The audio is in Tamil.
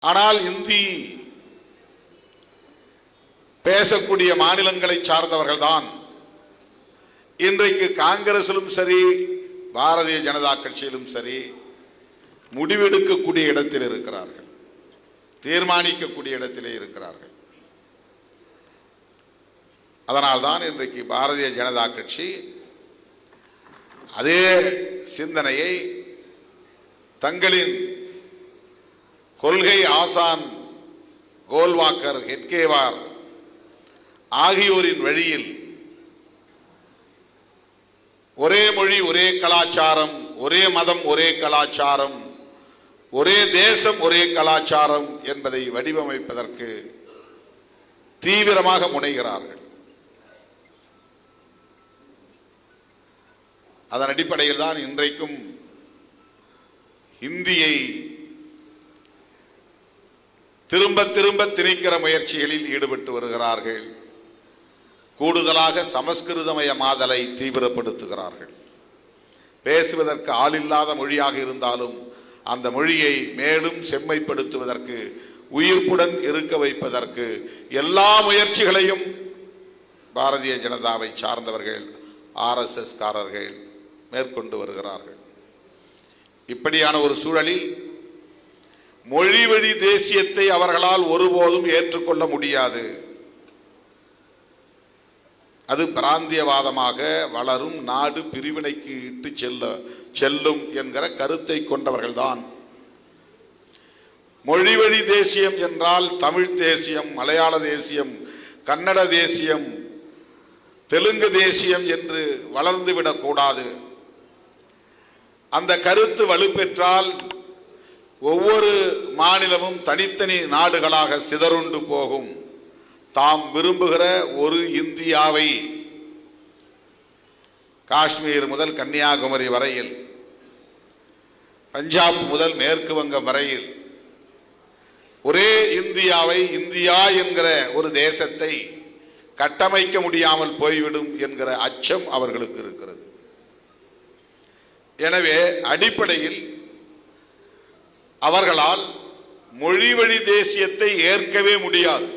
ஆனால் இந்தி பேசக்கூடிய மாநிலங்களை சார்ந்தவர்கள் தான் இன்றைக்கு காங்கிரசிலும் சரி பாரதிய ஜனதா கட்சியிலும் சரி முடிவெடுக்கக்கூடிய இடத்தில் இருக்கிறார்கள், தீர்மானிக்கக்கூடிய இடத்திலே இருக்கிறார்கள். அதனால்தான் இன்றைக்கு பாரதிய ஜனதா கட்சி அதே சிந்தனையை தங்களின் கொள்கை ஆசான் கோல்வாக்கர், ஹெட்கேவார் ஆகியோரின் வழியில் ஒரே மொழி ஒரே கலாச்சாரம், ஒரே மதம் ஒரே கலாச்சாரம், ஒரே தேசம் ஒரே கலாச்சாரம் என்பதை வடிவமைப்பதற்கு தீவிரமாக முனைகிறார்கள். அதன் அடிப்படையில் தான் இன்றைக்கும் இந்தியை திரும்ப திரும்ப திணிக்கிற முயற்சிகளில் ஈடுபட்டு வருகிறார்கள். கூடுதலாக சமஸ்கிருதமயமாதலை தீவிரப்படுத்துகிறார்கள். பேசுவதற்கு ஆளில்லாத மொழியாக இருந்தாலும் அந்த மொழியை மேலும் செம்மைப்படுத்துவதற்கு, உயிர்ப்புடன் இருக்க வைப்பதற்கு எல்லா முயற்சிகளையும் பாரதிய ஜனதாவை சார்ந்தவர்கள், RSS காரர்கள் மேற்கொண்டு வருகிறார்கள். இப்படியான ஒரு சூழலில் மொழி வழி தேசியத்தை அவர்களால் ஒருபோதும் ஏற்றுக்கொள்ள முடியாது. அது பிராந்தியவாதமாக வளரும் நாடு பிரிவினைக்கு இட்டு செல்லும் என்கிற கருத்தை கொண்டவர்கள்தான். மொழி வழி தேசியம் என்றால் தமிழ் தேசியம், மலையாள தேசியம், கன்னட தேசியம், தெலுங்கு தேசியம் என்று வளர்ந்துவிடக்கூடாது. அந்த கருத்து வலுப்பெற்றால் ஒவ்வொரு மாநிலமும் தனித்தனி நாடுகளாக சிதறுண்டு போகும். தாம் விரும்புகிற ஒரு இந்தியாவை காஷ்மீர் முதல் கன்னியாகுமரி வரையில், பஞ்சாப் முதல் மேற்கு வங்கம் வரையில் ஒரே இந்தியாவை, இந்தியா என்கிற ஒரு தேசத்தை கட்டமைக்க முடியாமல் போய்விடும் என்கிற அச்சம் அவர்களுக்கு இருக்கிறது. எனவே அடிப்படையில் அவர்களால் மொழி வழி தேசியத்தை ஏற்கவே முடியாது.